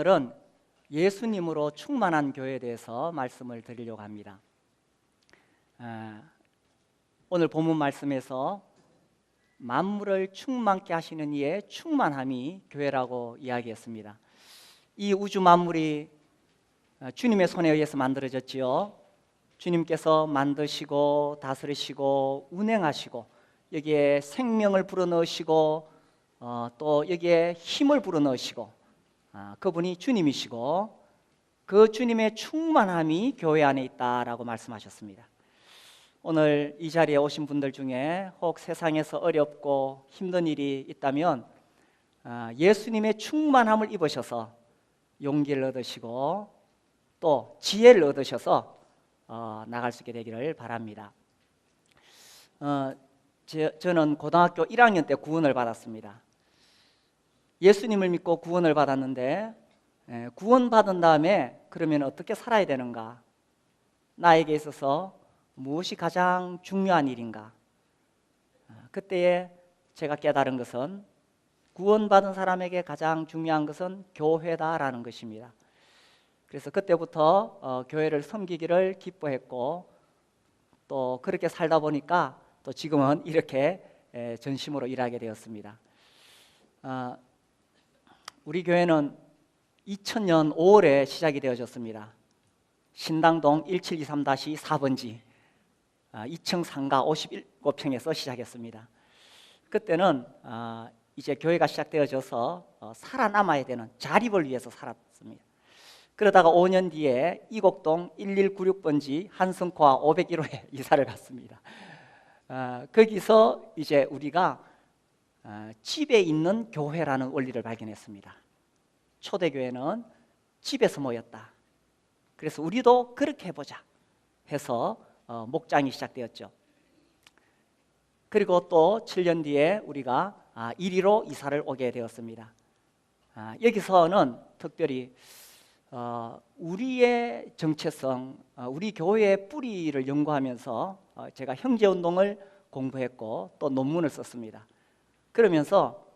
오늘은 예수님으로 충만한 교회에 대해서 말씀을 드리려고 합니다. 오늘 본문 말씀에서 만물을 충만케 하시는 이의 충만함이 교회라고 이야기했습니다. 이 우주 만물이 주님의 손에 의해서 만들어졌지요. 주님께서 만드시고 다스리시고 운행하시고 여기에 생명을 불어넣으시고 또 여기에 힘을 불어넣으시고 그분이 주님이시고 그 주님의 충만함이 교회 안에 있다라고 말씀하셨습니다. 오늘 이 자리에 오신 분들 중에 혹 세상에서 어렵고 힘든 일이 있다면 예수님의 충만함을 입으셔서 용기를 얻으시고 또 지혜를 얻으셔서 나갈 수 있게 되기를 바랍니다. 저는 고등학교 1학년 때 구원을 받았습니다. 예수님을 믿고 구원을 받았는데 구원받은 다음에 그러면 어떻게 살아야 되는가? 나에게 있어서 무엇이 가장 중요한 일인가? 그때에 제가 깨달은 것은 구원받은 사람에게 가장 중요한 것은 교회다라는 것입니다. 그래서 그때부터 교회를 섬기기를 기뻐했고 또 그렇게 살다 보니까 또 지금은 이렇게 전심으로 일하게 되었습니다. 우리 교회는 2000년 5월에 시작이 되어졌습니다. 신당동 1723-4번지 2층 상가 57평에서 시작했습니다. 그때는 이제 교회가 시작되어져서 살아남아야 되는 자립을 위해서 살았습니다. 그러다가 5년 뒤에 이곡동 1196번지 한성코아 501호에 이사를 갔습니다. 거기서 이제 우리가 집에 있는 교회라는 원리를 발견했습니다. 초대교회는 집에서 모였다. 그래서 우리도 그렇게 해보자 해서 목장이 시작되었죠. 그리고 또 7년 뒤에 우리가 이리로 이사를 오게 되었습니다. 여기서는 특별히 우리의 정체성, 우리 교회의 뿌리를 연구하면서 제가 형제운동을 공부했고 또 논문을 썼습니다. 그러면서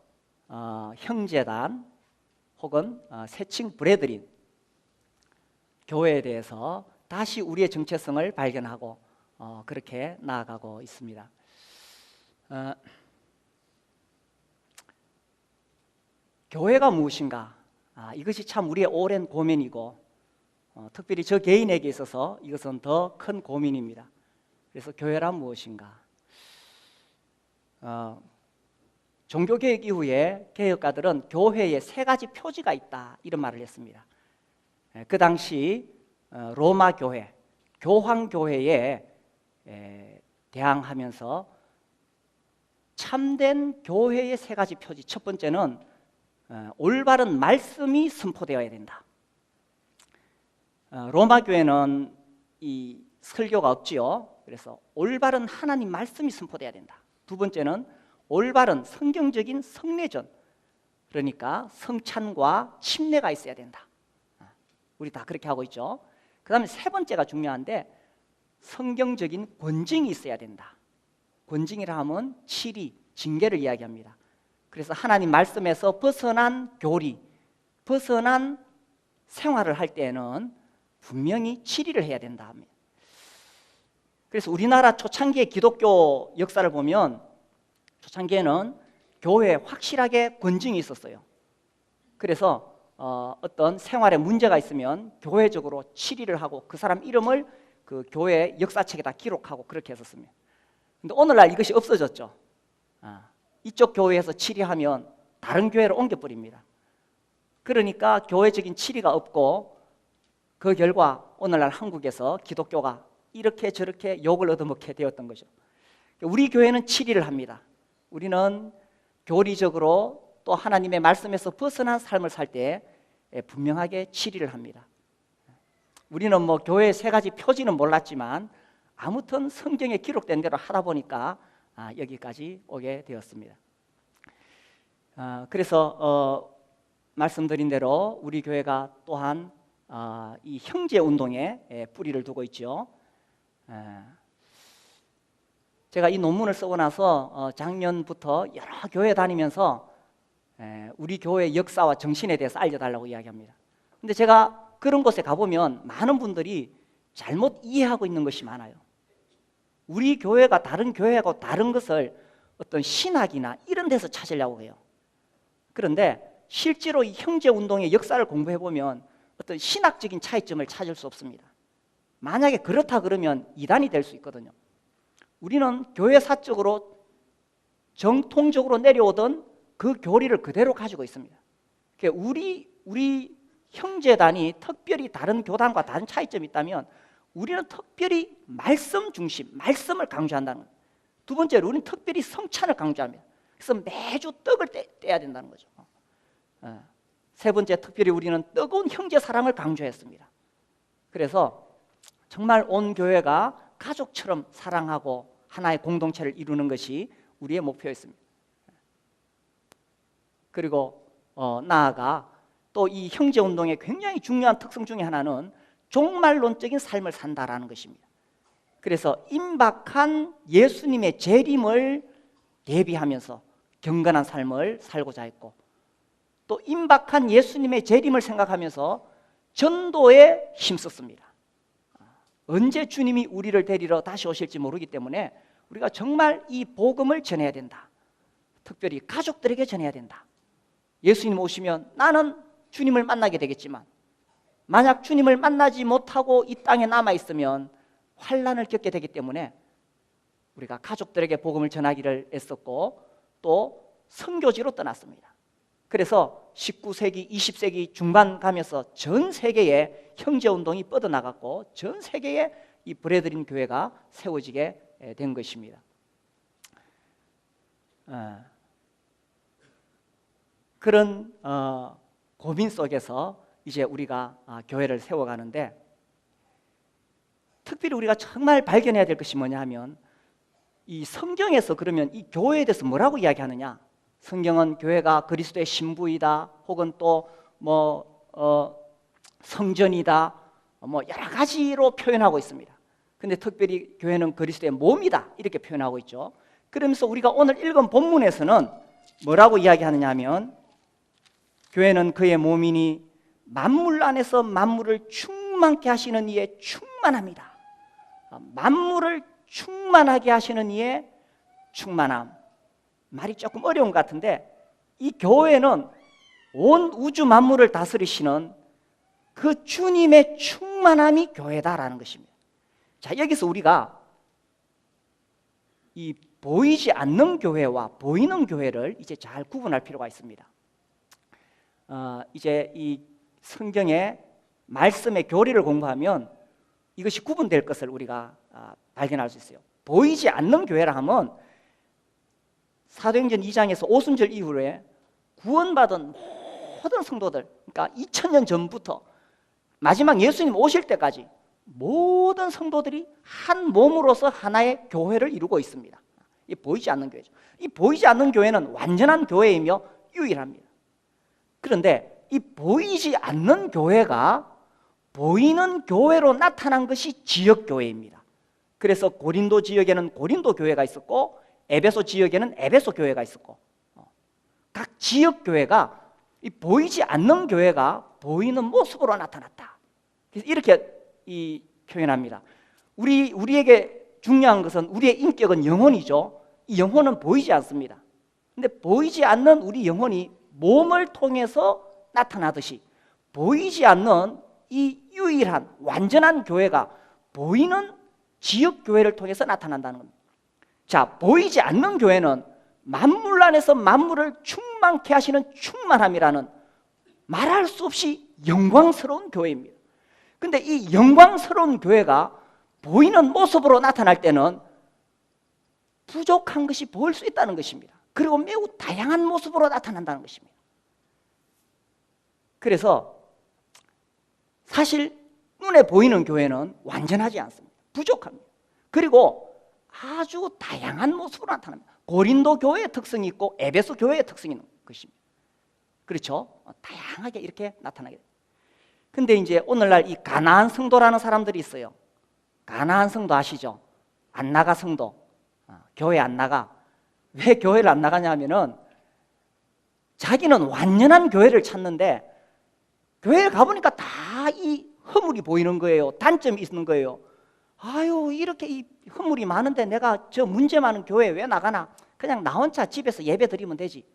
형제단 혹은 새칭 브레드린 교회에 대해서 다시 우리의 정체성을 발견하고 그렇게 나아가고 있습니다. 교회가 무엇인가? 이것이 참 우리의 오랜 고민이고 특별히 저 개인에게 있어서 이것은 더 큰 고민입니다. 그래서 교회란 무엇인가? 종교개혁 이후에 개혁가들은 교회에 세 가지 표지가 있다 이런 말을 했습니다. 그 당시 로마 교회, 교황교회에 대항하면서 참된 교회의 세 가지 표지, 첫 번째는 올바른 말씀이 선포되어야 된다. 로마 교회는 이 설교가 없지요. 그래서 올바른 하나님 말씀이 선포되어야 된다. 두 번째는 올바른 성경적인 성례전, 그러니까 성찬과 침례가 있어야 된다. 우리 다 그렇게 하고 있죠. 그 다음에 세 번째가 중요한데 성경적인 권징이 있어야 된다. 권징이라 하면 치리, 징계를 이야기합니다. 그래서 하나님 말씀에서 벗어난 교리, 벗어난 생활을 할 때에는 분명히 치리를 해야 된다 합니다. 그래서 우리나라 초창기의 기독교 역사를 보면 초창기에는 교회에 확실하게 권징이 있었어요. 그래서 어떤 생활에 문제가 있으면 교회적으로 치리를 하고 그 사람 이름을 그 교회 역사책에다 기록하고 그렇게 했었습니다. 근데 오늘날 이것이 없어졌죠. 이쪽 교회에서 치리하면 다른 교회로 옮겨버립니다. 그러니까 교회적인 치리가 없고 그 결과 오늘날 한국에서 기독교가 이렇게 저렇게 욕을 얻어먹게 되었던 거죠. 우리 교회는 치리를 합니다. 우리는 교리적으로 또 하나님의 말씀에서 벗어난 삶을 살 때 분명하게 치리를 합니다. 우리는 뭐 교회의 세 가지 표지는 몰랐지만 아무튼 성경에 기록된 대로 하다 보니까 여기까지 오게 되었습니다. 그래서 말씀드린 대로 우리 교회가 또한 이 형제 운동에 뿌리를 두고 있죠. 제가 이 논문을 쓰고 나서 작년부터 여러 교회 다니면서 우리 교회 역사와 정신에 대해서 알려달라고 이야기합니다. 근데 제가 그런 곳에 가보면 많은 분들이 잘못 이해하고 있는 것이 많아요. 우리 교회가 다른 교회하고 다른 것을 어떤 신학이나 이런 데서 찾으려고 해요. 그런데 실제로 이 형제운동의 역사를 공부해보면 어떤 신학적인 차이점을 찾을 수 없습니다. 만약에 그렇다 그러면 이단이 될 수 있거든요. 우리는 교회사적으로 정통적으로 내려오던 그 교리를 그대로 가지고 있습니다. 우리 형제단이 특별히 다른 교단과 다른 차이점이 있다면 우리는 특별히 말씀 중심, 말씀을 강조한다는 거예요. 두 번째로 우리는 특별히 성찬을 강조합니다. 그래서 매주 떡을 떼야 된다는 거죠. 세 번째, 특별히 우리는 뜨거운 형제 사랑을 강조했습니다. 그래서 정말 온 교회가 가족처럼 사랑하고 하나의 공동체를 이루는 것이 우리의 목표였습니다. 그리고 나아가 또 이 형제운동의 굉장히 중요한 특성 중에 하나는 종말론적인 삶을 산다라는 것입니다. 그래서 임박한 예수님의 재림을 대비하면서 경건한 삶을 살고자 했고, 또 임박한 예수님의 재림을 생각하면서 전도에 힘썼습니다. 언제 주님이 우리를 데리러 다시 오실지 모르기 때문에 우리가 정말 이 복음을 전해야 된다. 특별히 가족들에게 전해야 된다. 예수님 오시면 나는 주님을 만나게 되겠지만 만약 주님을 만나지 못하고 이 땅에 남아있으면 환난을 겪게 되기 때문에 우리가 가족들에게 복음을 전하기를 애썼고 또 선교지로 떠났습니다. 그래서 19세기, 20세기 중반 가면서 전 세계에 형제운동이 뻗어나갔고 전 세계에 이 브레드린 교회가 세워지게 된 것입니다. 그런 고민 속에서 이제 우리가 교회를 세워가는데, 특별히 우리가 정말 발견해야 될 것이 뭐냐 하면 이 성경에서 그러면 이 교회에 대해서 뭐라고 이야기하느냐? 성경은 교회가 그리스도의 신부이다, 혹은 또 성전이다, 여러 가지로 표현하고 있습니다. 근데 특별히 교회는 그리스도의 몸이다 이렇게 표현하고 있죠. 그러면서 우리가 오늘 읽은 본문에서는 뭐라고 이야기하느냐 하면 교회는 그의 몸이니 만물 안에서 만물을 충만케 하시는 이의 충만합니다. 만물을 충만하게 하시는 이의 충만함. 말이 조금 어려운 것 같은데 이 교회는 온 우주 만물을 다스리시는 그 주님의 충만함이 교회다라는 것입니다. 자, 여기서 우리가 이 보이지 않는 교회와 보이는 교회를 이제 잘 구분할 필요가 있습니다. 이제 이 성경의 말씀의 교리를 공부하면 이것이 구분될 것을 우리가 발견할 수 있어요. 보이지 않는 교회라 하면 사도행전 2장에서 오순절 이후에 구원받은 모든 성도들, 그러니까 2000년 전부터 마지막 예수님 오실 때까지 모든 성도들이 한 몸으로서 하나의 교회를 이루고 있습니다. 이 보이지 않는 교회죠. 이 보이지 않는 교회는 완전한 교회이며 유일합니다. 그런데 이 보이지 않는 교회가 보이는 교회로 나타난 것이 지역교회입니다. 그래서 고린도 지역에는 고린도 교회가 있었고 에베소 지역에는 에베소 교회가 있었고 각 지역교회가 이 보이지 않는 교회가 보이는 모습으로 나타났다. 그래서 이렇게 표현합니다. 우리에게 중요한 것은 우리의 인격은 영혼이죠. 이 영혼은 보이지 않습니다. 근데 보이지 않는 우리 영혼이 몸을 통해서 나타나듯이 보이지 않는 이 유일한 완전한 교회가 보이는 지역교회를 통해서 나타난다는 겁니다. 자, 보이지 않는 교회는 만물 안에서 만물을 충만케 하시는 충만함이라는 말할 수 없이 영광스러운 교회입니다. 근데 이 영광스러운 교회가 보이는 모습으로 나타날 때는 부족한 것이 보일 수 있다는 것입니다. 그리고 매우 다양한 모습으로 나타난다는 것입니다. 그래서 사실 눈에 보이는 교회는 완전하지 않습니다. 부족합니다. 그리고 아주 다양한 모습으로 나타납니다. 고린도 교회의 특성이 있고 에베소 교회의 특성이 있는 것입니다. 그렇죠? 다양하게 이렇게 나타나게 됩니다. 근데 이제 오늘날 이 가나안 성도라는 사람들이 있어요. 가나안 성도 아시죠? 안 나가 성도. 교회 안 나가. 왜 교회를 안 나가냐 하면은 자기는 완전한 교회를 찾는데 교회에 가보니까 다 이 허물이 보이는 거예요. 단점이 있는 거예요. 아유, 이렇게 이 허물이 많은데 내가 저 문제 많은 교회에 왜 나가나? 그냥 나 혼자 집에서 예배 드리면 되지.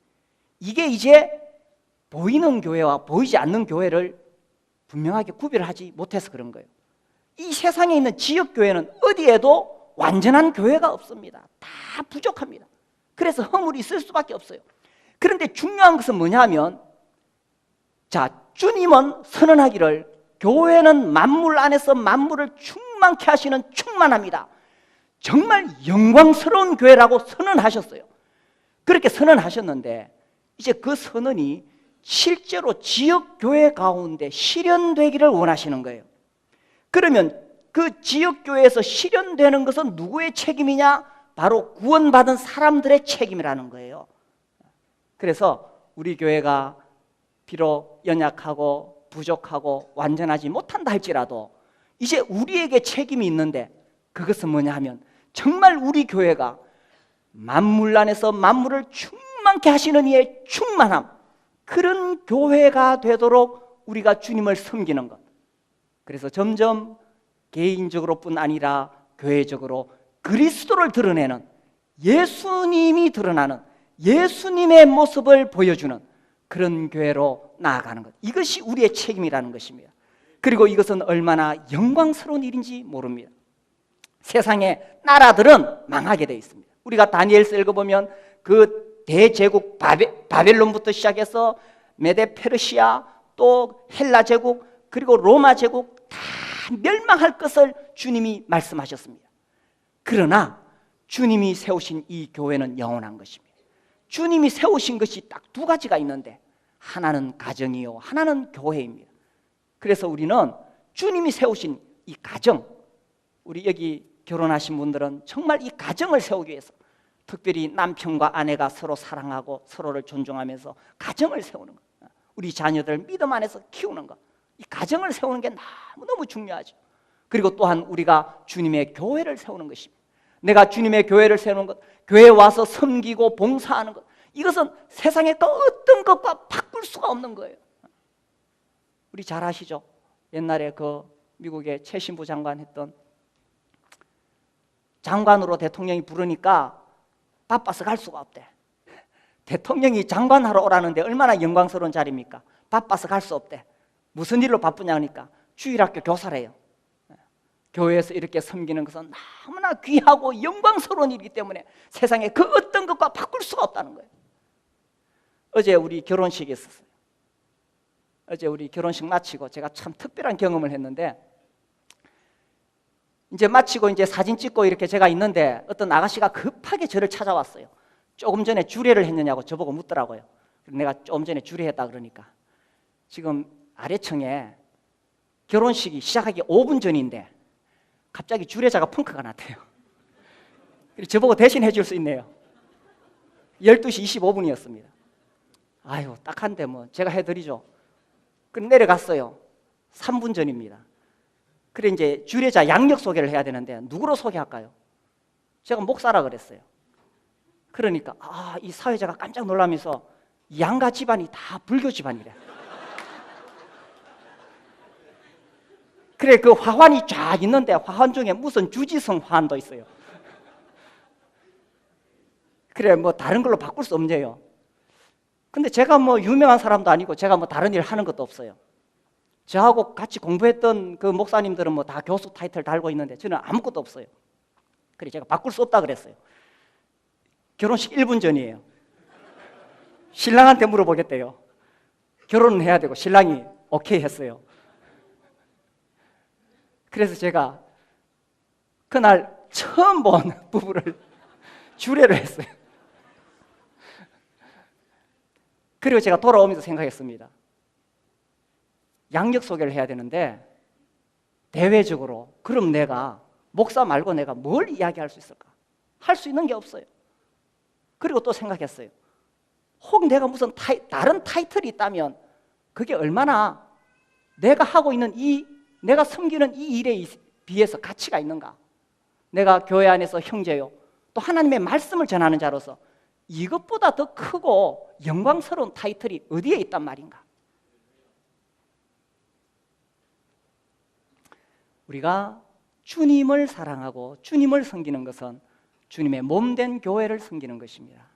이게 이제 보이는 교회와 보이지 않는 교회를 분명하게 구별을 하지 못해서 그런 거예요. 이 세상에 있는 지역교회는 어디에도 완전한 교회가 없습니다. 다 부족합니다. 그래서 허물이 있을 수밖에 없어요. 그런데 중요한 것은 뭐냐면, 자, 주님은 선언하기를 교회는 만물 안에서 만물을 충만케 하시는 충만합니다. 정말 영광스러운 교회라고 선언하셨어요. 그렇게 선언하셨는데 이제 그 선언이 실제로 지역교회 가운데 실현되기를 원하시는 거예요. 그러면 그 지역교회에서 실현되는 것은 누구의 책임이냐? 바로 구원받은 사람들의 책임이라는 거예요. 그래서 우리 교회가 비록 연약하고 부족하고 완전하지 못한다 할지라도 이제 우리에게 책임이 있는데, 그것은 뭐냐 하면 정말 우리 교회가 만물 안에서 만물을 충만케 하시는 이의 충만함, 그런 교회가 되도록 우리가 주님을 섬기는 것. 그래서 점점 개인적으로뿐 아니라 교회적으로 그리스도를 드러내는, 예수님이 드러나는 예수님의 모습을 보여주는 그런 교회로 나아가는 것, 이것이 우리의 책임이라는 것입니다. 그리고 이것은 얼마나 영광스러운 일인지 모릅니다. 세상의 나라들은 망하게 되어 있습니다. 우리가 다니엘서 읽어보면 그 대제국 바벨론부터 시작해서 메데 페르시아, 또 헬라 제국, 그리고 로마 제국 다 멸망할 것을 주님이 말씀하셨습니다. 그러나 주님이 세우신 이 교회는 영원한 것입니다. 주님이 세우신 것이 딱 두 가지가 있는데, 하나는 가정이요, 하나는 교회입니다. 그래서 우리는 주님이 세우신 이 가정, 우리 여기 결혼하신 분들은 정말 이 가정을 세우기 위해서, 특별히 남편과 아내가 서로 사랑하고 서로를 존중하면서 가정을 세우는 것, 우리 자녀들 믿음 안에서 키우는 것, 이 가정을 세우는 게 너무너무 중요하죠. 그리고 또한 우리가 주님의 교회를 세우는 것입니다. 내가 주님의 교회를 세우는 것, 교회에 와서 섬기고 봉사하는 것, 이것은 세상의 그 어떤 것과 바꿀 수가 없는 거예요. 우리 잘 아시죠? 옛날에 그 미국의 최신부 장관 했던, 장관으로 대통령이 부르니까 바빠서 갈 수가 없대. 대통령이 장관하러 오라는데 얼마나 영광스러운 자리입니까? 바빠서 갈 수 없대. 무슨 일로 바쁘냐 하니까 주일학교 교사래요. 교회에서 이렇게 섬기는 것은 너무나 귀하고 영광스러운 일이기 때문에 세상에 그 어떤 것과 바꿀 수가 없다는 거예요. 어제 우리 결혼식이 있었어요. 어제 우리 결혼식 마치고 제가 참 특별한 경험을 했는데, 이제 마치고 이제 사진 찍고 이렇게 제가 있는데 어떤 아가씨가 급하게 저를 찾아왔어요. 조금 전에 주례를 했느냐고 저보고 묻더라고요. 내가 조금 전에 주례했다 그러니까, 지금 아래층에 결혼식이 시작하기 5분 전인데 갑자기 주례자가 펑크가 났대요. 저보고 대신 해줄 수 있네요. 12시 25분이었습니다. 아유, 딱한데 뭐 제가 해드리죠. 그럼 내려갔어요. 3분 전입니다. 그래 이제 주례자 양력 소개를 해야 되는데 누구로 소개할까요? 제가 목사라 그랬어요. 그러니까 이 사회자가 깜짝 놀라면서 양가 집안이 다 불교 집안이래. 그래, 그 화환이 쫙 있는데 화환 중에 무슨 주지성 화환도 있어요. 그래, 뭐 다른 걸로 바꿀 수 없네요. 근데 제가 뭐 유명한 사람도 아니고 제가 뭐 다른 일 하는 것도 없어요. 저하고 같이 공부했던 그 목사님들은 뭐 다 교수 타이틀 달고 있는데 저는 아무것도 없어요. 그래, 제가 바꿀 수 없다 그랬어요. 결혼식 1분 전이에요. 신랑한테 물어보겠대요. 결혼은 해야 되고 신랑이 오케이 했어요. 그래서 제가 그날 처음 본 부부를 주례를 했어요. 그리고 제가 돌아오면서 생각했습니다. 양력 소개를 해야 되는데 대외적으로 그럼 내가 목사 말고 내가 뭘 이야기할 수 있을까? 할 수 있는 게 없어요. 그리고 또 생각했어요. 혹 내가 무슨 다른 타이틀이 있다면 그게 얼마나 내가 하고 있는 내가 섬기는 이 일에 비해서 가치가 있는가? 내가 교회 안에서 형제요, 또 하나님의 말씀을 전하는 자로서 이것보다 더 크고 영광스러운 타이틀이 어디에 있단 말인가? 우리가 주님을 사랑하고 주님을 섬기는 것은 주님의 몸된 교회를 섬기는 것입니다.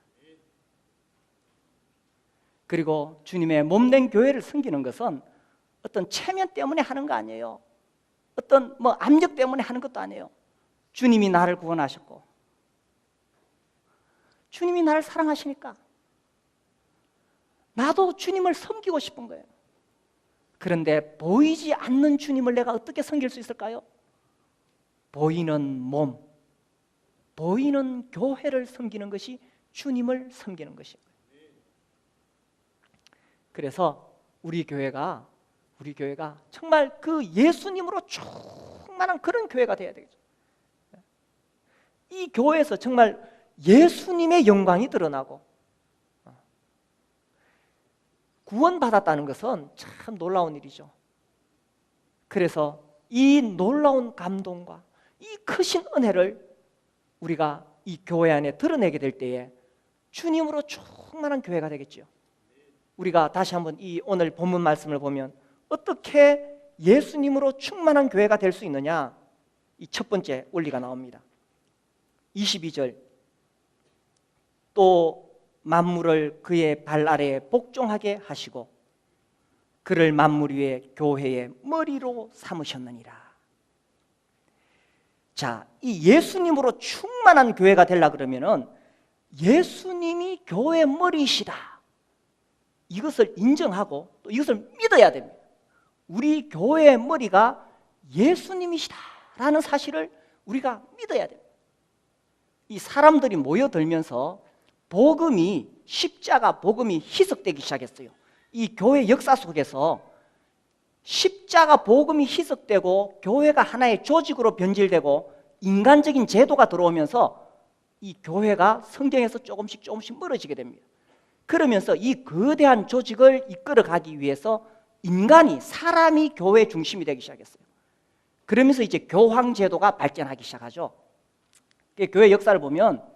그리고 주님의 몸된 교회를 섬기는 것은 어떤 체면 때문에 하는 거 아니에요. 어떤 압력 때문에 하는 것도 아니에요. 주님이 나를 구원하셨고 주님이 나를 사랑하시니까 나도 주님을 섬기고 싶은 거예요. 그런데 보이지 않는 주님을 내가 어떻게 섬길 수 있을까요? 보이는 몸, 보이는 교회를 섬기는 것이 주님을 섬기는 것이에요. 그래서 우리 교회가 정말 그 예수님으로 충만한 그런 교회가 되어야 되겠죠. 이 교회에서 정말 예수님의 영광이 드러나고, 구원받았다는 것은 참 놀라운 일이죠. 그래서 이 놀라운 감동과 이 크신 은혜를 우리가 이 교회 안에 드러내게 될 때에 주님으로 충만한 교회가 되겠죠. 우리가 다시 한번 이 오늘 본문 말씀을 보면 어떻게 예수님으로 충만한 교회가 될 수 있느냐, 이 첫 번째 원리가 나옵니다. 22절, 또 만물을 그의 발 아래에 복종하게 하시고 그를 만물 위에 교회의 머리로 삼으셨느니라. 자, 이 예수님으로 충만한 교회가 되려 그러면은 예수님이 교회의 머리이시다, 이것을 인정하고 또 이것을 믿어야 됩니다. 우리 교회의 머리가 예수님이시다라는 사실을 우리가 믿어야 됩니다. 이 사람들이 모여들면서 복음이, 십자가 복음이 희석되기 시작했어요. 이 교회 역사 속에서 십자가 복음이 희석되고 교회가 하나의 조직으로 변질되고 인간적인 제도가 들어오면서 이 교회가 성경에서 조금씩 멀어지게 됩니다. 그러면서 이 거대한 조직을 이끌어가기 위해서 사람이 교회 중심이 되기 시작했어요. 그러면서 이제 교황 제도가 발전하기 시작하죠. 교회 역사를 보면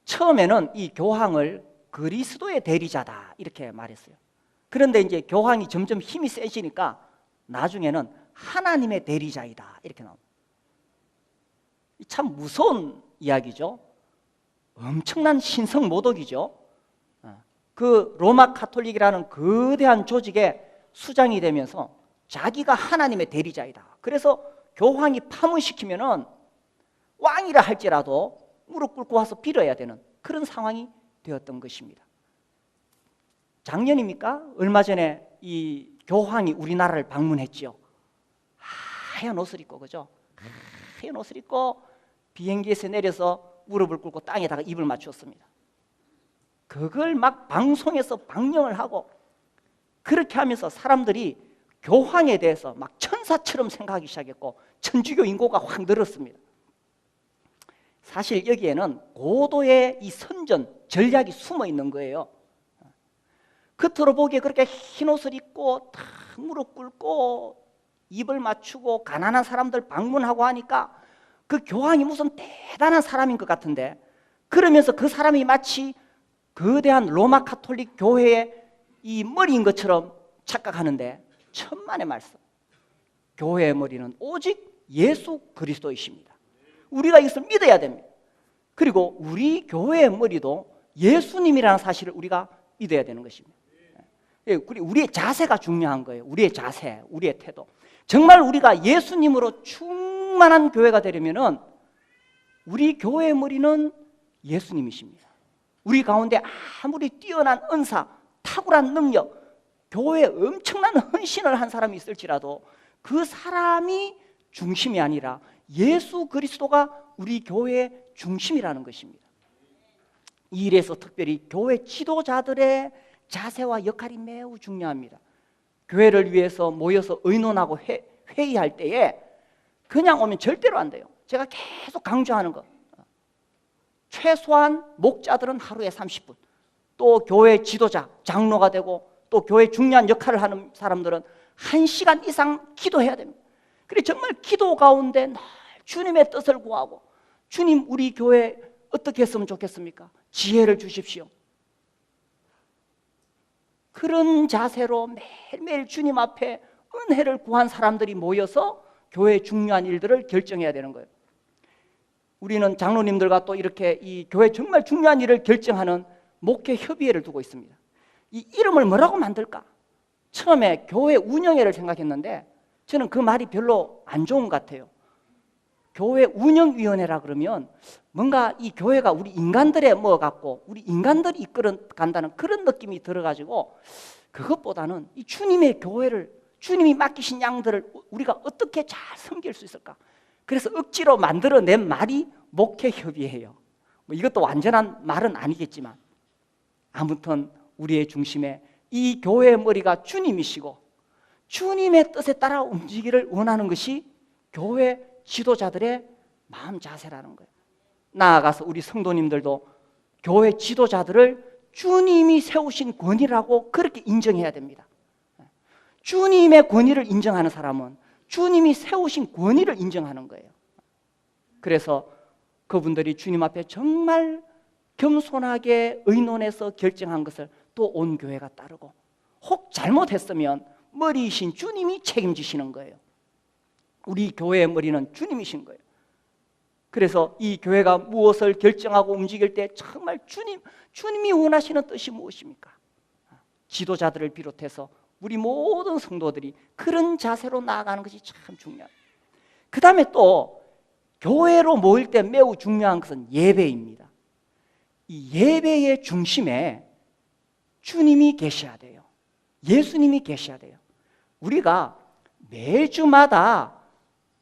처음에는 이 교황을 그리스도의 대리자다 이렇게 말했어요. 그런데 이제 교황이 점점 힘이 세지니까 나중에는 하나님의 대리자이다 이렇게 나옵니다. 참 무서운 이야기죠. 엄청난 신성 모독이죠. 그 로마 카톨릭이라는 거대한 조직의 수장이 되면서 자기가 하나님의 대리자이다. 그래서 교황이 파문시키면은 왕이라 할지라도 무릎 꿇고 와서 빌어야 되는 그런 상황이 되었던 것입니다. 작년입니까? 얼마 전에 이 교황이 우리나라를 방문했지요. 하얀 옷을 입고, 그죠? 하얀 옷을 입고 비행기에서 내려서 무릎을 꿇고 땅에다가 입을 맞추었습니다. 그걸 막 방송에서 방영을 하고 그렇게 하면서 사람들이 교황에 대해서 막 천사처럼 생각하기 시작했고 천주교 인구가 확 늘었습니다. 사실 여기에는 고도의 이 선전 전략이 숨어 있는 거예요. 겉으로 보기에 그렇게 흰 옷을 입고 다 무릎 꿇고 입을 맞추고 가난한 사람들 방문하고 하니까 그 교황이 무슨 대단한 사람인 것 같은데, 그러면서 그 사람이 마치 거대한 로마 카톨릭 교회의 이 머리인 것처럼 착각하는데, 천만의 말씀, 교회의 머리는 오직 예수 그리스도이십니다. 우리가 이것을 믿어야 됩니다. 그리고 우리 교회의 머리도 예수님이라는 사실을 우리가 믿어야 되는 것입니다. 우리의 자세가 중요한 거예요. 우리의 자세, 우리의 태도. 정말 우리가 예수님으로 충만한 교회가 되려면은 우리 교회의 머리는 예수님이십니다. 우리 가운데 아무리 뛰어난 은사, 탁월한 능력, 교회에 엄청난 헌신을 한 사람이 있을지라도 그 사람이 중심이 아니라 예수 그리스도가 우리 교회의 중심이라는 것입니다. 이 일에서 특별히 교회 지도자들의 자세와 역할이 매우 중요합니다. 교회를 위해서 모여서 의논하고 회의할 때에 그냥 오면 절대로 안 돼요. 제가 계속 강조하는 것, 최소한 목자들은 하루에 30분, 또 교회 지도자, 장로가 되고 또 교회 중요한 역할을 하는 사람들은 1시간 이상 기도해야 됩니다. 그래 정말 기도 가운데 늘 주님의 뜻을 구하고, 주님 우리 교회 어떻게 했으면 좋겠습니까? 지혜를 주십시오. 그런 자세로 매일매일 주님 앞에 은혜를 구한 사람들이 모여서 교회의 중요한 일들을 결정해야 되는 거예요. 우리는 장로님들과 또 이렇게 이 교회 정말 중요한 일을 결정하는 목회 협의회를 두고 있습니다. 이 이름을 뭐라고 만들까? 처음에 교회 운영회를 생각했는데 저는 그 말이 별로 안 좋은 것 같아요. 교회 운영위원회라 그러면 뭔가 이 교회가 우리 인간들의 뭐 같고 우리 인간들이 이끌어 간다는 그런 느낌이 들어가지고 그것보다는 이 주님의 교회를, 주님이 맡기신 양들을 우리가 어떻게 잘 섬길 수 있을까? 그래서 억지로 만들어낸 말이 목회협의회예요. 뭐 이것도 완전한 말은 아니겠지만 아무튼 우리의 중심에 이 교회의 머리가 주님이시고 주님의 뜻에 따라 움직이기를 원하는 것이 교회 지도자들의 마음 자세라는 거예요. 나아가서 우리 성도님들도 교회 지도자들을 주님이 세우신 권위라고 그렇게 인정해야 됩니다. 주님의 권위를 인정하는 사람은 주님이 세우신 권위를 인정하는 거예요. 그래서 그분들이 주님 앞에 정말 겸손하게 의논해서 결정한 것을 또 온 교회가 따르고, 혹 잘못했으면 머리이신 주님이 책임지시는 거예요. 우리 교회의 머리는 주님이신 거예요. 그래서 이 교회가 무엇을 결정하고 움직일 때 정말 주님이 원하시는 뜻이 무엇입니까? 지도자들을 비롯해서 우리 모든 성도들이 그런 자세로 나아가는 것이 참 중요합니다. 그 다음에 또 교회로 모일 때 매우 중요한 것은 예배입니다. 이 예배의 중심에 주님이 계셔야 돼요. 예수님이 계셔야 돼요. 우리가 매주마다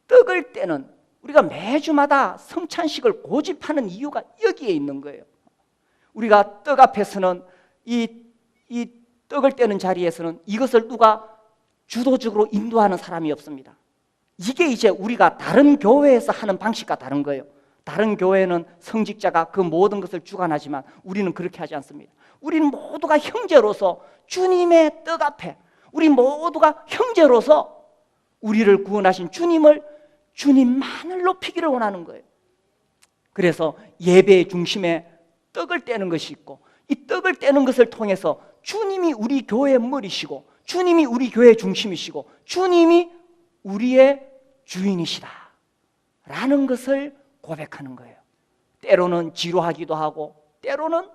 떡을 떼는, 우리가 매주마다 성찬식을 고집하는 이유가 여기에 있는 거예요. 우리가 떡 앞에서는 이 떡을 떼는 자리에서는 이것을 누가 주도적으로 인도하는 사람이 없습니다. 이게 이제 우리가 다른 교회에서 하는 방식과 다른 거예요. 다른 교회는 성직자가 그 모든 것을 주관하지만 우리는 그렇게 하지 않습니다. 우리는 모두가 형제로서 주님의 떡 앞에, 우리 모두가 형제로서 우리를 구원하신 주님만을 높이기를 원하는 거예요. 그래서 예배의 중심에 떡을 떼는 것이 있고, 이 떡을 떼는 것을 통해서 주님이 우리 교회의 머리시고, 주님이 우리 교회의 중심이시고, 주님이 우리의 주인이시다 라는 것을 고백하는 거예요. 때로는 지루하기도 하고 때로는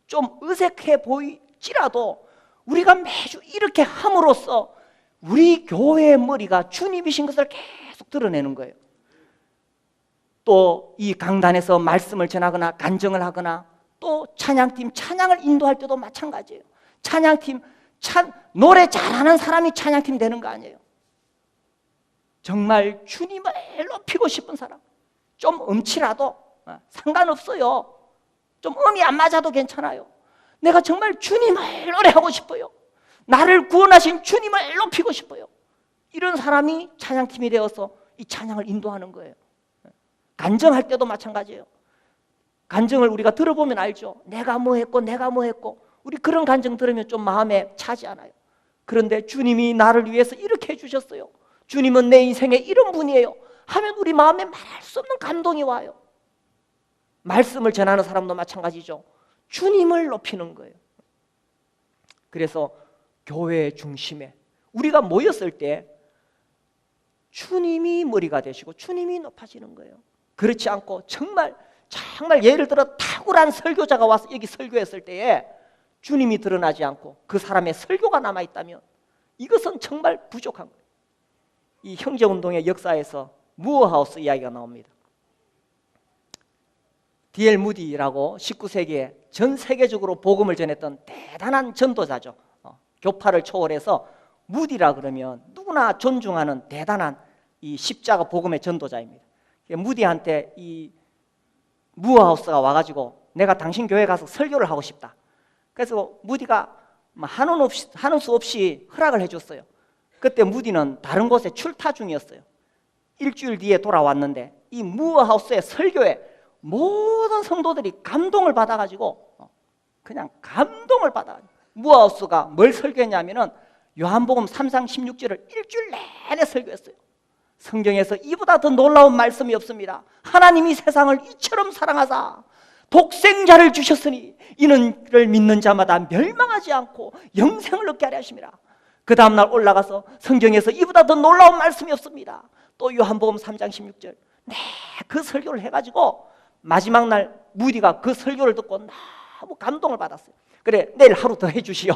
좀 어색해 보일지라도 우리가 매주 이렇게 함으로써 우리 교회의 머리가 주님이신 것을 계속 드러내는 거예요. 또 이 강단에서 말씀을 전하거나 간증을 하거나 또 찬양팀 찬양을 인도할 때도 마찬가지예요. 찬양팀 노래 잘하는 사람이 찬양팀 되는 거 아니에요. 정말 주님을 높이고 싶은 사람, 좀 음치라도 상관없어요. 좀 음이 안 맞아도 괜찮아요. 내가 정말 주님을 노래하고 싶어요. 나를 구원하신 주님을 높이고 싶어요. 이런 사람이 찬양팀이 되어서 이 찬양을 인도하는 거예요. 간증할 때도 마찬가지예요. 간증을 우리가 들어보면 알죠. 내가 뭐 했고 우리 그런 간증 들으면 좀 마음에 차지 않아요. 그런데 주님이 나를 위해서 이렇게 해주셨어요. 주님은 내 인생의 이런 분이에요 하면 우리 마음에 말할 수 없는 감동이 와요. 말씀을 전하는 사람도 마찬가지죠. 주님을 높이는 거예요. 그래서 교회의 중심에 우리가 모였을 때 주님이 머리가 되시고 주님이 높아지는 거예요. 그렇지 않고 정말 예를 들어 탁월한 설교자가 와서 여기 설교했을 때에 주님이 드러나지 않고 그 사람의 설교가 남아있다면 이것은 정말 부족한 거예요. 이 형제운동의 역사에서 무어하우스 이야기가 나옵니다. D.L. 무디라고 19세기에 전 세계적으로 복음을 전했던 대단한 전도자죠. 교파를 초월해서 무디라 그러면 누구나 존중하는 대단한 이 십자가 복음의 전도자입니다. 무디한테 이 무어하우스가 와가지고 내가 당신 교회 가서 설교를 하고 싶다. 그래서 무디가 하는 수 없이 허락을 해줬어요. 그때 무디는 다른 곳에 출타 중이었어요. 일주일 뒤에 돌아왔는데 이 무어하우스의 설교에 모든 성도들이 감동을 받아가지고 그냥 감동을 받아가지고 무어하우스가 뭘 설교했냐면은 요한복음 3장 16절을 일주일 내내 설교했어요. 성경에서 이보다 더 놀라운 말씀이 없습니다. 하나님이 세상을 이처럼 사랑하사 독생자를 주셨으니 이는 그를 믿는 자마다 멸망하지 않고 영생을 얻게 하려 하심이라. 그 다음날 올라가서 성경에서 이보다 더 놀라운 말씀이 없습니다. 또 요한복음 3장 16절. 네, 그 설교를 해가지고 마지막 날 무디가 그 설교를 듣고 너무 감동을 받았어요. 그래, 내일 하루 더 해주시오.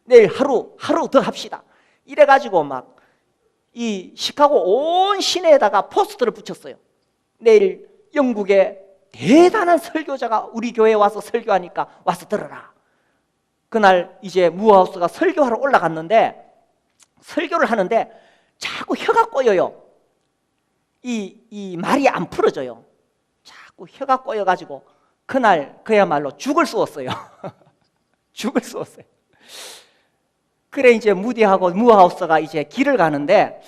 내일 하루 더 합시다. 이래가지고 막 이 시카고 온 시내에다가 포스터를 붙였어요. 내일 영국의 대단한 설교자가 우리 교회에 와서 설교하니까 와서 들어라. 그날 이제 무하우스가 설교하러 올라갔는데 설교를 하는데 자꾸 혀가 꼬여요. 이 말이 안 풀어져요. 자꾸 혀가 꼬여가지고 그날 그야말로 죽을 쏘았어요. 죽을 쏘았어요. 그래 이제 무디하고 무하우스가 이제 길을 가는데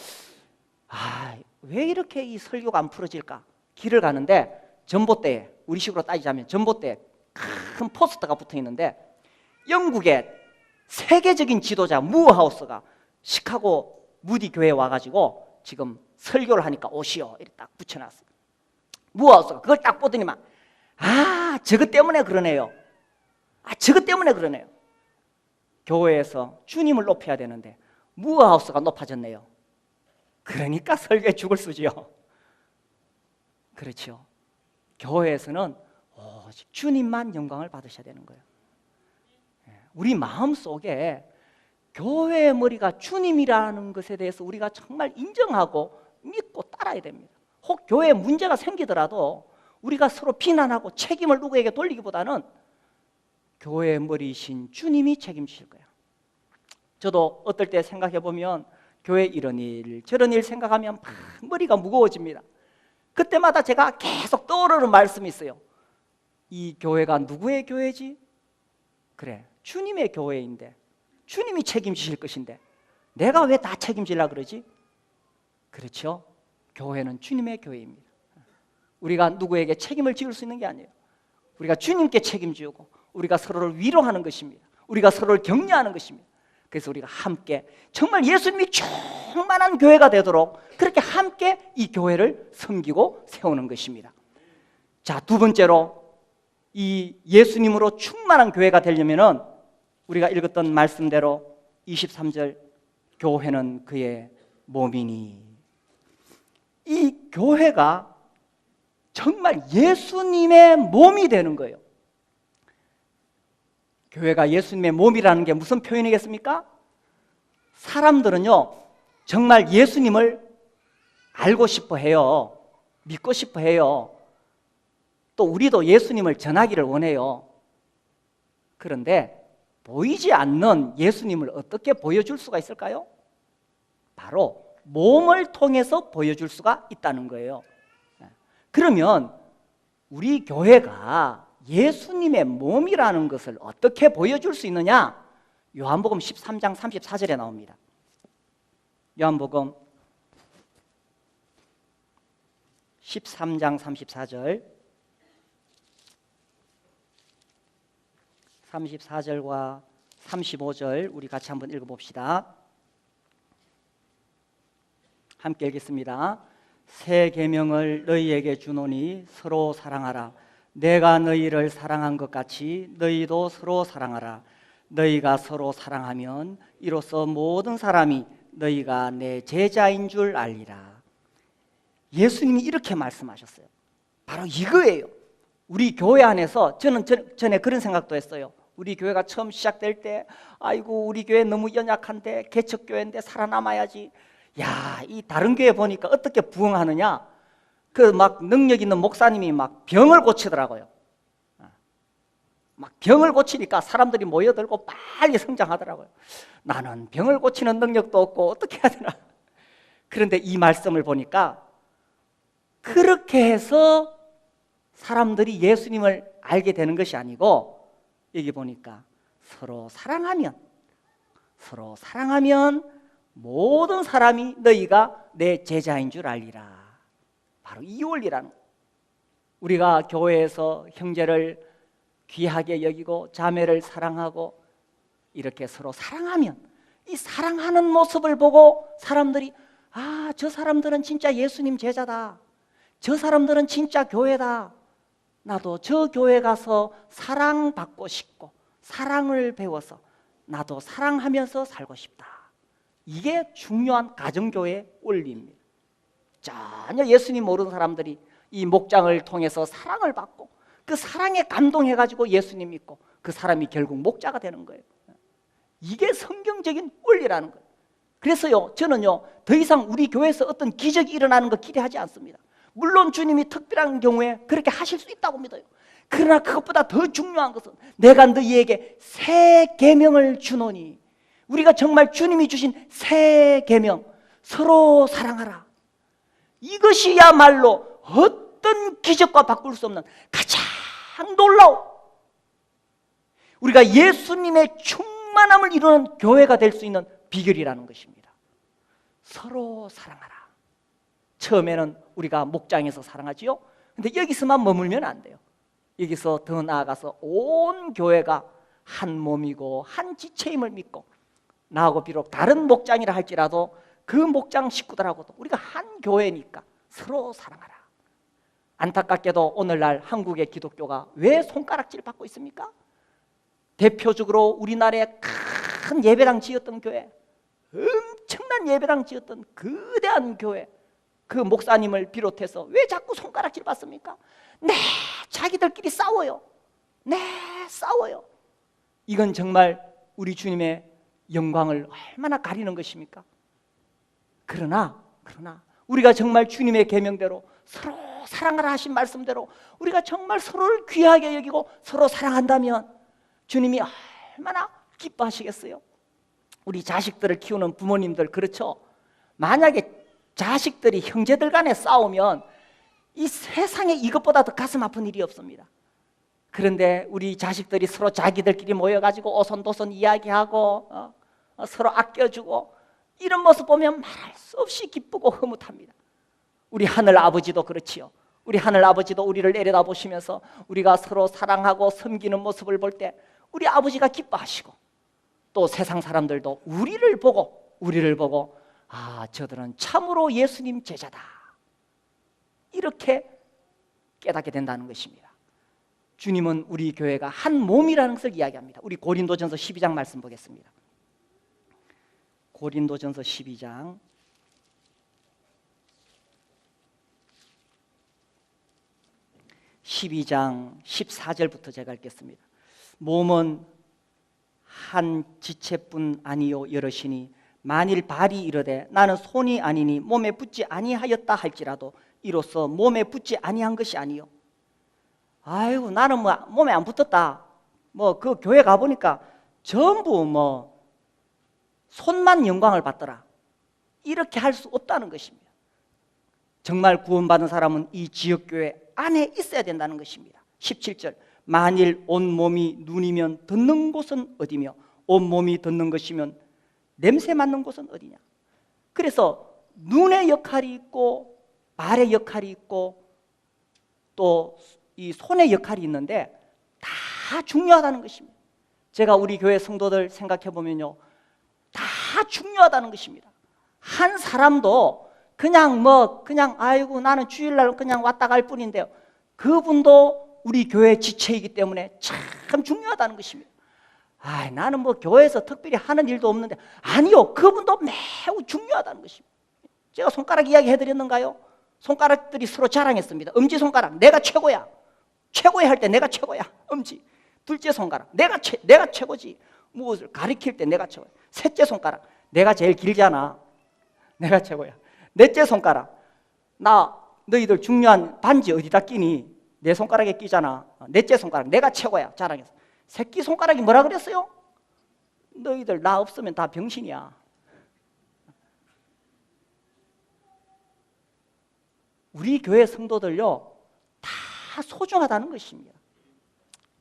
왜 이렇게 이 설교가 안 풀어질까? 길을 가는데 전봇대에, 우리 식으로 따지자면 전봇대에 큰 포스터가 붙어 있는데 영국의 세계적인 지도자 무하우스가 시카고 무디 교회에 와가지고 지금 설교를 하니까 오시오 이렇게 딱 붙여놨어요. 무하우스가 그걸 딱 보더니만 저것 때문에 그러네요. 저것 때문에 그러네요. 교회에서 주님을 높여야 되는데 무하우스가 높아졌네요. 그러니까 설교에 죽을 쓰지요. 그렇죠. 교회에서는 오직 주님만 영광을 받으셔야 되는 거예요. 우리 마음속에 교회의 머리가 주님이라는 것에 대해서 우리가 정말 인정하고 믿고 따라야 됩니다. 혹 교회에 문제가 생기더라도 우리가 서로 비난하고 책임을 누구에게 돌리기보다는 교회의 머리이신 주님이 책임지실 거예요. 저도 어떨 때 생각해 보면 교회 이런 일 저런 일 생각하면 막 머리가 무거워집니다. 그때마다 제가 계속 떠오르는 말씀이 있어요. 이 교회가 누구의 교회지? 그래, 주님의 교회인데 주님이 책임지실 것인데 내가 왜 다 책임지려고 그러지? 그렇죠? 교회는 주님의 교회입니다. 우리가 누구에게 책임을 지을 수 있는 게 아니에요. 우리가 주님께 책임지고 우리가 서로를 위로하는 것입니다. 우리가 서로를 격려하는 것입니다. 그래서 우리가 함께 정말 예수님이 충만한 교회가 되도록 그렇게 함께 이 교회를 섬기고 세우는 것입니다. 자, 두 번째로 이 예수님으로 충만한 교회가 되려면은 우리가 읽었던 말씀대로 23절 교회는 그의 몸이니, 이 교회가 정말 예수님의 몸이 되는 거예요. 교회가 예수님의 몸이라는 게 무슨 표현이겠습니까? 사람들은요 정말 예수님을 알고 싶어 해요. 믿고 싶어 해요. 또 우리도 예수님을 전하기를 원해요. 그런데 보이지 않는 예수님을 어떻게 보여줄 수가 있을까요? 바로 몸을 통해서 보여줄 수가 있다는 거예요. 그러면 우리 교회가 예수님의 몸이라는 것을 어떻게 보여줄 수 있느냐? 요한복음 13장 34절에 나옵니다. 요한복음 13장 34절 34절과 35절 우리 같이 한번 읽어봅시다. 함께 읽겠습니다. 새 계명을 너희에게 주노니 서로 사랑하라. 내가 너희를 사랑한 것 같이 너희도 서로 사랑하라. 너희가 서로 사랑하면 이로써 모든 사람이 너희가 내 제자인 줄 알리라. 예수님이 이렇게 말씀하셨어요. 바로 이거예요. 우리 교회 안에서 저는 전에 그런 생각도 했어요. 우리 교회가 처음 시작될 때 아이고 우리 교회 너무 연약한데 개척교회인데 살아남아야지. 야, 이 다른 교회 보니까 어떻게 부흥하느냐? 그 막 능력 있는 목사님이 막 병을 고치더라고요. 막 병을 고치니까 사람들이 모여들고 빨리 성장하더라고요. 나는 병을 고치는 능력도 없고 어떻게 해야 되나? 그런데 이 말씀을 보니까 그렇게 해서 사람들이 예수님을 알게 되는 것이 아니고 여기 보니까 서로 사랑하면 모든 사람이 너희가 내 제자인 줄 알리라. 바로 이 원리라는 거예요. 우리가 교회에서 형제를 귀하게 여기고 자매를 사랑하고 이렇게 서로 사랑하면 이 사랑하는 모습을 보고 사람들이 저 사람들은 진짜 예수님 제자다. 저 사람들은 진짜 교회다. 나도 저 교회 가서 사랑받고 싶고 사랑을 배워서 나도 사랑하면서 살고 싶다. 이게 중요한 가정교회의 원리입니다. 전혀 예수님 모르는 사람들이 이 목장을 통해서 사랑을 받고 그 사랑에 감동해가지고 예수님 믿고 그 사람이 결국 목자가 되는 거예요. 이게 성경적인 원리라는 거예요. 그래서요, 저는요, 더 이상 우리 교회에서 어떤 기적이 일어나는 거 기대하지 않습니다. 물론 주님이 특별한 경우에 그렇게 하실 수 있다고 믿어요. 그러나 그것보다 더 중요한 것은 내가 너희에게 새 계명을 주노니, 우리가 정말 주님이 주신 새 계명, 서로 사랑하라. 이것이야말로 어떤 기적과 바꿀 수 없는 가장 놀라운, 우리가 예수님의 충만함을 이루는 교회가 될 수 있는 비결이라는 것입니다. 서로 사랑하라. 처음에는 우리가 목장에서 사랑하지요. 근데 여기서만 머물면 안 돼요. 여기서 더 나아가서 온 교회가 한 몸이고 한 지체임을 믿고, 나하고 비록 다른 목장이라 할지라도 그 목장 식구들하고도 우리가 한 교회니까 서로 사랑하라. 안타깝게도 오늘날 한국의 기독교가 왜 손가락질 받고 있습니까? 대표적으로 우리나라에 큰 예배당 지었던 교회, 엄청난 예배당 지었던 거대한 교회, 그 목사님을 비롯해서 왜 자꾸 손가락질 받습니까? 자기들끼리 싸워요. 싸워요. 이건 정말 우리 주님의 영광을 얼마나 가리는 것입니까? 그러나 우리가 정말 주님의 계명대로 서로 사랑하라 하신 말씀대로 우리가 정말 서로를 귀하게 여기고 서로 사랑한다면 주님이 얼마나 기뻐하시겠어요? 우리 자식들을 키우는 부모님들, 그렇죠? 만약에 자식들이 형제들 간에 싸우면 이 세상에 이것보다 더 가슴 아픈 일이 없습니다. 그런데 우리 자식들이 서로 자기들끼리 모여가지고 오손도손 이야기하고 서로 아껴주고 이런 모습 보면 말할 수 없이 기쁘고 흐뭇합니다. 우리 하늘 아버지도 그렇지요. 우리 하늘 아버지도 우리를 내려다보시면서 우리가 서로 사랑하고 섬기는 모습을 볼 때 우리 아버지가 기뻐하시고, 또 세상 사람들도 우리를 보고 저들은 참으로 예수님 제자다, 이렇게 깨닫게 된다는 것입니다. 주님은 우리 교회가 한 몸이라는 것을 이야기합니다. 우리 고린도전서 12장 말씀 보겠습니다. 고린도전서 12장 14절부터 제가 읽겠습니다. 몸은 한 지체뿐 아니요 여럿이니 만일 발이 이르되 나는 손이 아니니 몸에 붙지 아니하였다 할지라도 이로써 몸에 붙지 아니한 것이 아니요. 아이고 나는 몸에 안 붙었다. 그 교회 가보니까 전부 손만 영광을 받더라. 이렇게 할 수 없다는 것입니다. 정말 구원받은 사람은 이 지역교회 안에 있어야 된다는 것입니다. 17절, 만일 온몸이 눈이면 듣는 곳은 어디며 온몸이 듣는 것이면 냄새 맡는 곳은 어디냐. 그래서 눈의 역할이 있고 발의 역할이 있고 또 이 손의 역할이 있는데 다 중요하다는 것입니다. 제가 우리 교회 성도들 생각해 보면요, 다 중요하다는 것입니다. 한 사람도 그냥 아이고 나는 주일날 그냥 왔다 갈 뿐인데요, 그분도 우리 교회 지체이기 때문에 참 중요하다는 것입니다. 나는 교회에서 특별히 하는 일도 없는데, 아니요, 그분도 매우 중요하다는 것입니다. 제가 손가락 이야기 해드렸는가요? 손가락들이 서로 자랑했습니다. 엄지손가락 내가 최고야. 최고야 할 때 내가 최고야. 엄지. 둘째 손가락 내가 최고지. 무엇을 가리킬 때 내가 최고야. 셋째 손가락 내가 제일 길잖아. 내가 최고야. 넷째 손가락 너희들 중요한 반지 어디다 끼니? 내 손가락에 끼잖아. 넷째 손가락 내가 최고야. 자랑했어. 새끼 손가락이 뭐라 그랬어요? 너희들 나 없으면 다 병신이야. 우리 교회 성도들요, 다 소중하다는 것입니다.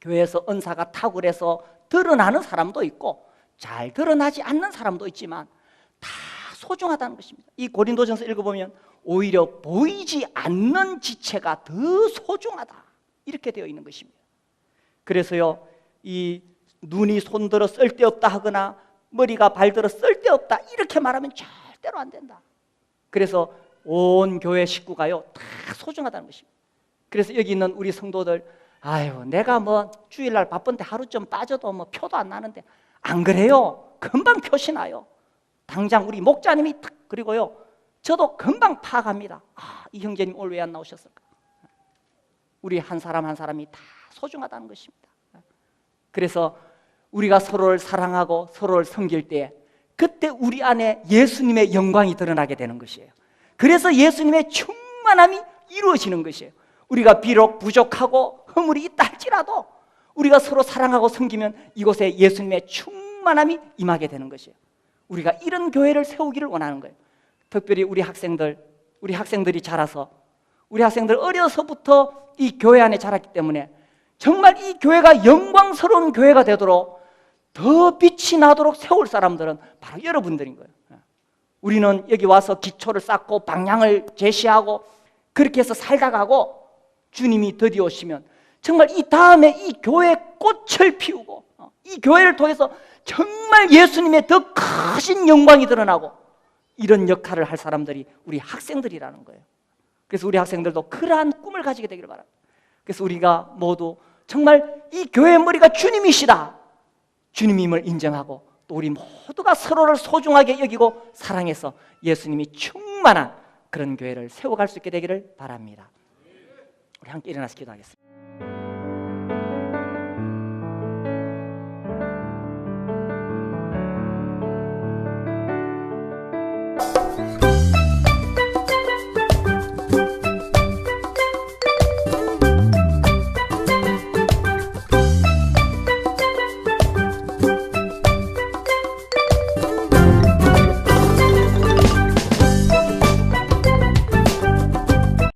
교회에서 은사가 탁월해서 드러나는 사람도 있고 잘 드러나지 않는 사람도 있지만 다 소중하다는 것입니다. 이 고린도전서 읽어보면 오히려 보이지 않는 지체가 더 소중하다, 이렇게 되어 있는 것입니다. 그래서요, 이 눈이 손들어 쓸데없다 하거나 머리가 발들어 쓸데없다 이렇게 말하면 절대로 안 된다. 그래서 온 교회 식구가요 다 소중하다는 것입니다. 그래서 여기 있는 우리 성도들, 내가 주일날 바쁜데 하루 좀 빠져도 표도 안 나는데, 안 그래요? 금방 표시 나요. 당장 우리 목자님이 그리고요 저도 금방 파악합니다. 이 형제님 오늘 왜 안 나오셨을까? 우리 한 사람 한 사람이 다 소중하다는 것입니다. 그래서 우리가 서로를 사랑하고 서로를 섬길 때 그때 우리 안에 예수님의 영광이 드러나게 되는 것이에요. 그래서 예수님의 충만함이 이루어지는 것이에요. 우리가 비록 부족하고 허물이 있다 할지라도 우리가 서로 사랑하고 섬기면 이곳에 예수님의 충만함이 임하게 되는 것이에요. 우리가 이런 교회를 세우기를 원하는 거예요. 특별히 우리 학생들이 자라서 우리 학생들 어려서부터 이 교회 안에 자랐기 때문에 정말 이 교회가 영광스러운 교회가 되도록 더 빛이 나도록 세울 사람들은 바로 여러분들인 거예요. 우리는 여기 와서 기초를 쌓고 방향을 제시하고 그렇게 해서 살다 가고 주님이 드디어 오시면 정말 이 다음에 이 교회에 꽃을 피우고 이 교회를 통해서 정말 예수님의 더 크신 영광이 드러나고 이런 역할을 할 사람들이 우리 학생들이라는 거예요. 그래서 우리 학생들도 그러한 꿈을 가지게 되기를 바랍니다. 그래서 우리가 모두 정말 이 교회의 머리가 주님이시다, 주님임을 인정하고 또 우리 모두가 서로를 소중하게 여기고 사랑해서 예수님이 충만한 그런 교회를 세워갈 수 있게 되기를 바랍니다. 우리 함께 일어나서 기도하겠습니다.